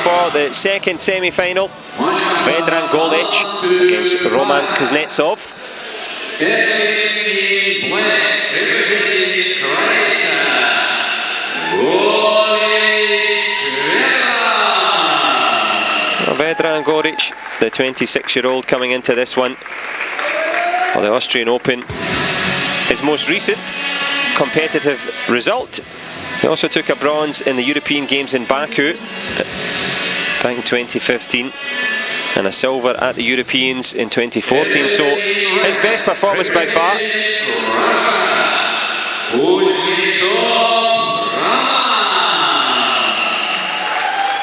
for the second semi-final. Vedran Golec against Roman KUZNETSOV. Vedran Golec, the 26-year-old, coming into this one for the Austrian Open. His most recent competitive result. He also took a bronze in the European Games in Baku back in 2015 and a silver at the Europeans in 2014. So his best performance by far.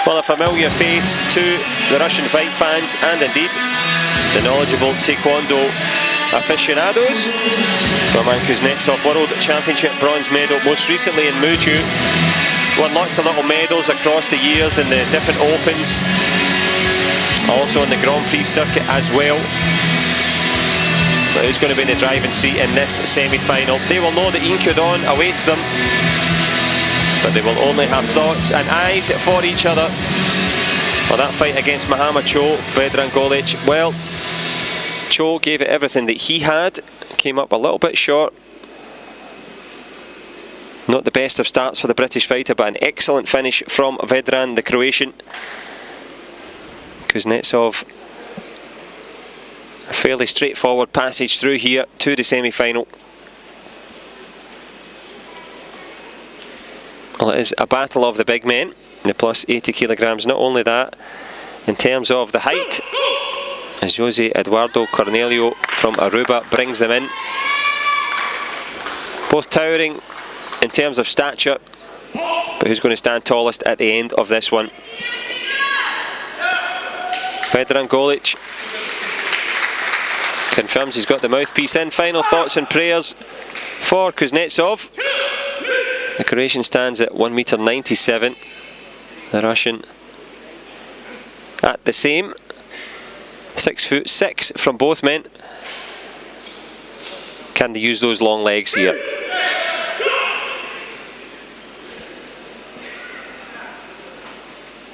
Well, a familiar face to the Russian fight fans and indeed the knowledgeable Taekwondo aficionados. Roman KUZNETSOV, World Championship bronze medal, most recently in Muju. Won lots of little medals across the years in the different Opens, also in the Grand Prix circuit as well. But who's going to be in the driving seat in this semi-final? They will know that Ian Kudon awaits them, but they will only have thoughts and eyes for each other. Well, that fight against Muhammad Cho, Vedran Golec, well, Cho gave it everything that he had, came up a little bit short. Not the best of starts for the British fighter, but an excellent finish from Vedran, the Croatian. KUZNETSOV, a fairly straightforward passage through here to the semi-final. Well, it is a battle of the big men, the plus 80 kilograms. Not only that, in terms of the height, as Jose Eduardo Cornelio from Aruba brings them in. Both towering in terms of stature, but who's going to stand tallest at the end of this one? Vedran Golec confirms he's got the mouthpiece in. Final thoughts and prayers for KUZNETSOV. The Croatian stands at 1.97 m. The Russian at the same. 6'6" from both men. Can they use those long legs here?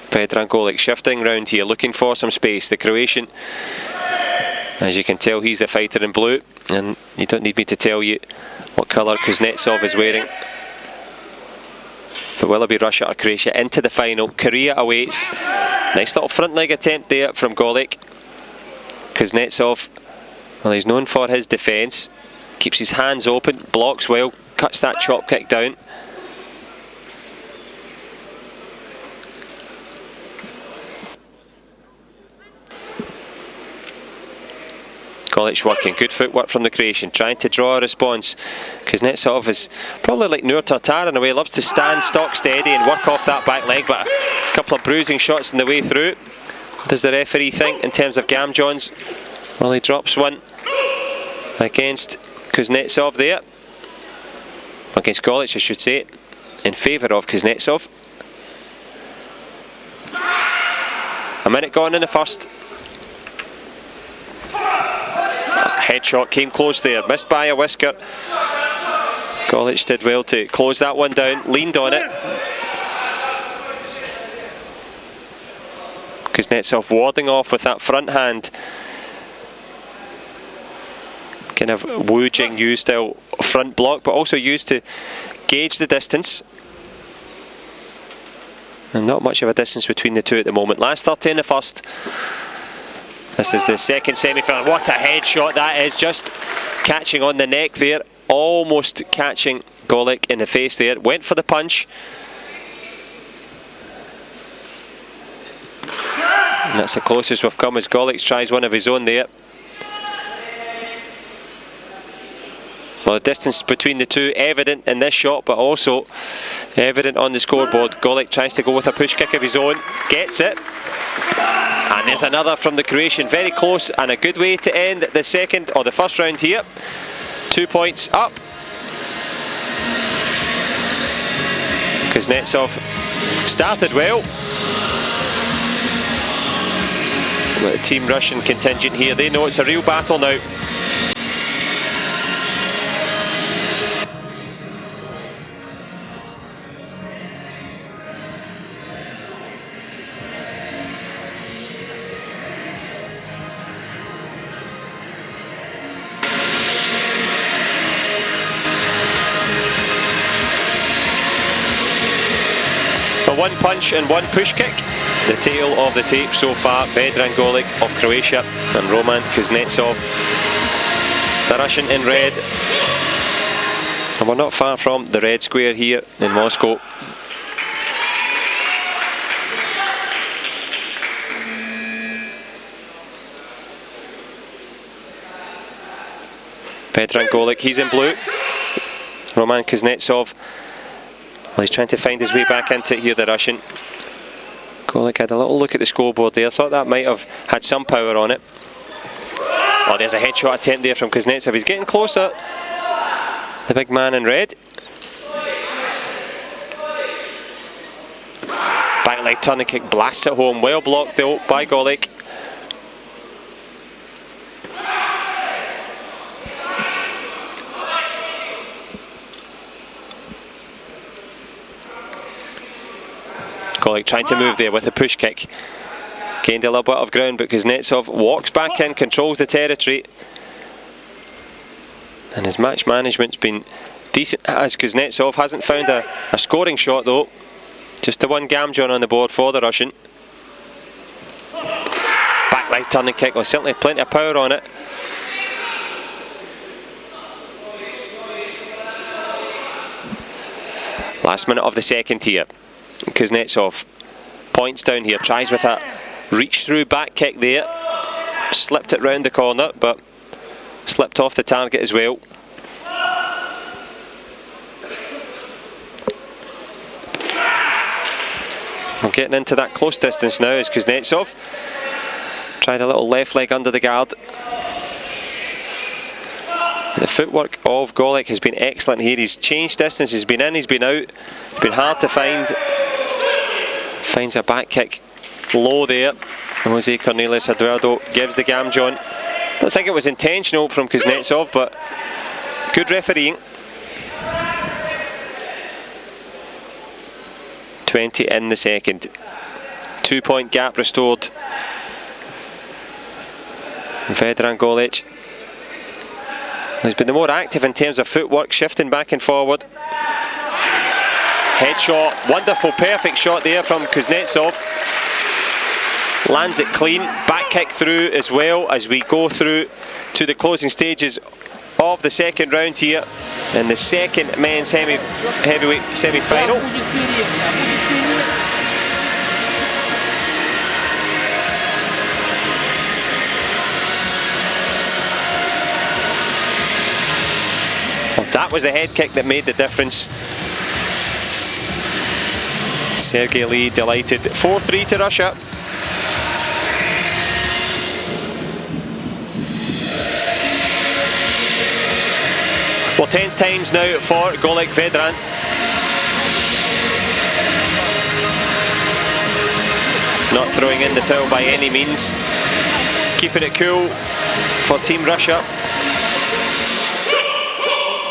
Vedran Golec shifting round here, looking for some space. The Croatian, as you can tell, he's the fighter in blue, and you don't need me to tell you what colour KUZNETSOV is wearing. But will it be Russia or Croatia into the final? Korea awaits. Nice little front leg attempt there from Golec. KUZNETSOV, well, he's known for his defence. Keeps his hands open, blocks well, cuts that chop kick down. Golec working, good footwork from the Croatian, trying to draw a response. KUZNETSOV is probably like Nur Tartar in a way, loves to stand stock steady and work off that back leg, but a couple of bruising shots on the way through. What does the referee think in terms of Gamjons? Well, he drops one against KUZNETSOV there. Against Golec, I should say, in favour of KUZNETSOV. A minute gone in the first. Headshot came close there, missed by a whisker. Golec did well to close that one down, leaned on it. KUZNETSOV warding off with that front hand. Kind of Wu Jingyu style front block, but also used to gauge the distance. And not much of a distance between the two at the moment. Last 30 in the first. This is the second semi-final. What a headshot that is, just catching on the neck there, almost catching Golec in the face there. Went for the punch. And that's the closest we've come as Golec tries one of his own there. Well, the distance between the two evident in this shot, but also evident on the scoreboard. Golec tries to go with a push kick of his own, gets it. And there's another from the Croatian, very close, and a good way to end the second or the first round here. 2 points up. KUZNETSOV started well. The Team Russian contingent here, they know it's a real battle now. Well, one punch and one push kick. The tail of the tape so far. Vedran Golec of Croatia and Roman Kuznetsov, the Russian in red. And we're not far from the red square here in Moscow. Vedran Golec, he's in blue. Roman Kuznetsov, well, he's trying to find his way back into it here, the Russian. Golec had a little look at the scoreboard there. Thought that might have had some power on it. Oh, there's a headshot attempt there from Kuznetsov. He's getting closer. The big man in red. Back leg turning kick blasts it home. Well blocked though by Golec. Golec trying to move there with a push kick. Gained a little bit of ground, but Kuznetsov walks back in, controls the territory. And his match management's been decent, as Kuznetsov hasn't found a scoring shot though. Just the one Gamjon on the board for the Russian. Back leg turning kick, well, certainly plenty of power on it. Last minute of the second here. Kuznetsov points down here, tries with a reach through back kick there. Slipped it round the corner, but slipped off the target as well. I'm getting into that close distance now as Kuznetsov tried a little left leg under the guard. The footwork of Golec has been excellent here. He's changed distance, he's been in, he's been out. It's been hard to find. Finds a back kick low there. Jose Cornelius Eduardo gives the Gamjon. Don't think it was intentional from Kuznetsov, but good refereeing. 20 in the second. 2-point gap restored. Vedran Golec has been the more active in terms of footwork, shifting back and forward. Headshot, wonderful, perfect shot there from Kuznetsov. Lands it clean, back kick through as well as we go through to the closing stages of the second round here in the second men's heavyweight semi-final. Well, that was the head kick that made the difference. Sergey Lee delighted. 4-3 to Russia. Well, 10th times now for Golec Vedran. Not throwing in the towel by any means. Keeping it cool for Team Russia.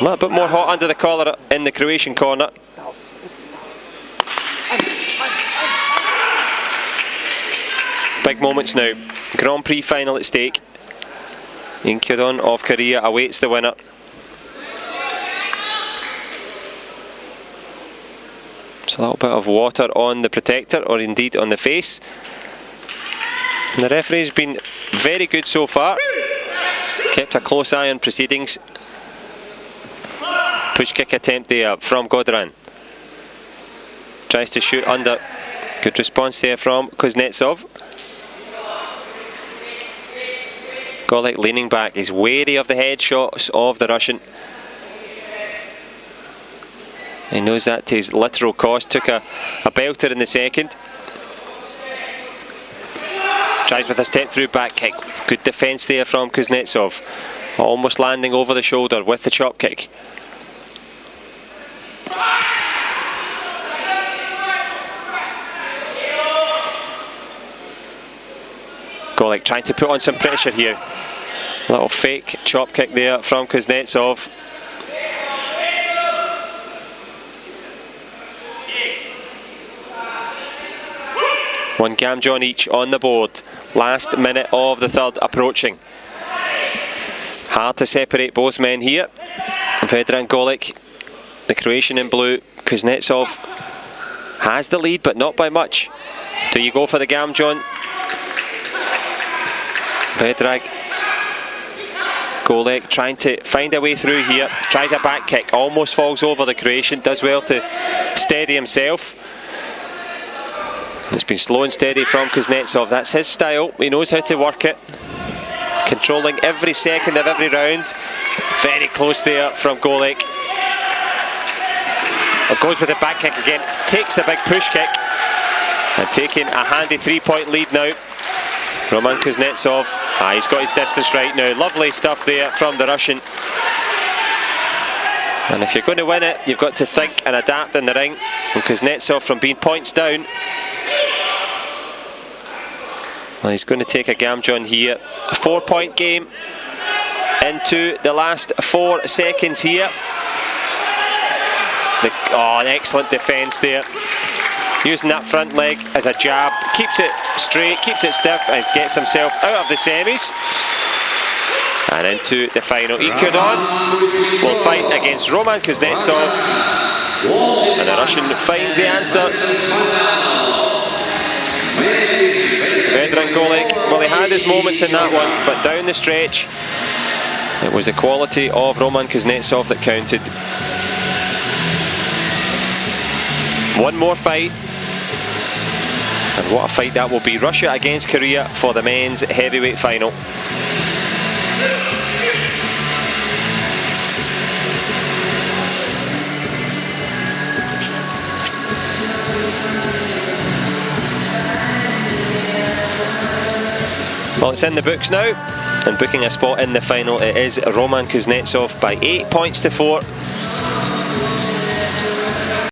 A little bit more hot under the collar in the Croatian corner. Big moments now. Grand Prix final at stake. Inkyodon of Korea awaits the winner. Just a little bit of water on the protector, or indeed on the face. And the referee's been very good so far. Kept a close eye on proceedings. Push kick attempt there from Godran. Tries to shoot under. Good response there from Kuznetsov. Golec leaning back. He's wary of the headshots of the Russian. He knows that to his literal cost. Took a belter in the second. Tries with a step through back kick. Good defence there from Kuznetsov. Almost landing over the shoulder with the chop kick. Golec trying to put on some pressure here. Little fake chop kick there from Kuznetsov. One Gamjon each on the board. Last minute of the third approaching. Hard to separate both men here. Vedran Golec, the Croatian in blue. Kuznetsov has the lead, but not by much. Do you go for the Gamjon? Bedrag. GOLEC trying to find a way through here. Tries a back kick, almost falls over the Croatian. Does well to steady himself. It's been slow and steady from Kuznetsov. That's his style. He knows how to work it. Controlling every second of every round. Very close there from GOLEC. Goes with the back kick again. Takes the big push kick. And taking a handy 3-point lead now. Roman Kuznetsov. He's got his distance right now. Lovely stuff there from the Russian. And if you're going to win it, you've got to think and adapt in the ring. And Kuznetsov, from being points down, well, he's going to take a Gamjon here. A 4-point game into the last 4 seconds here. An excellent defence there. Using that front leg as a jab, keeps it straight, keeps it stiff, and gets himself out of the semis and into the final. Ikudon will fight against Roman Kuznetsov, and the Russian finds the answer. Bedrag GOLEC, well, he had his moments in that one, but down the stretch it was the quality of Roman Kuznetsov that counted. One more fight. And what a fight that will be. Russia against Korea for the men's heavyweight final. Well, it's in the books now, and booking a spot in the final, it is Roman Kuznetsov by 8 points to 4.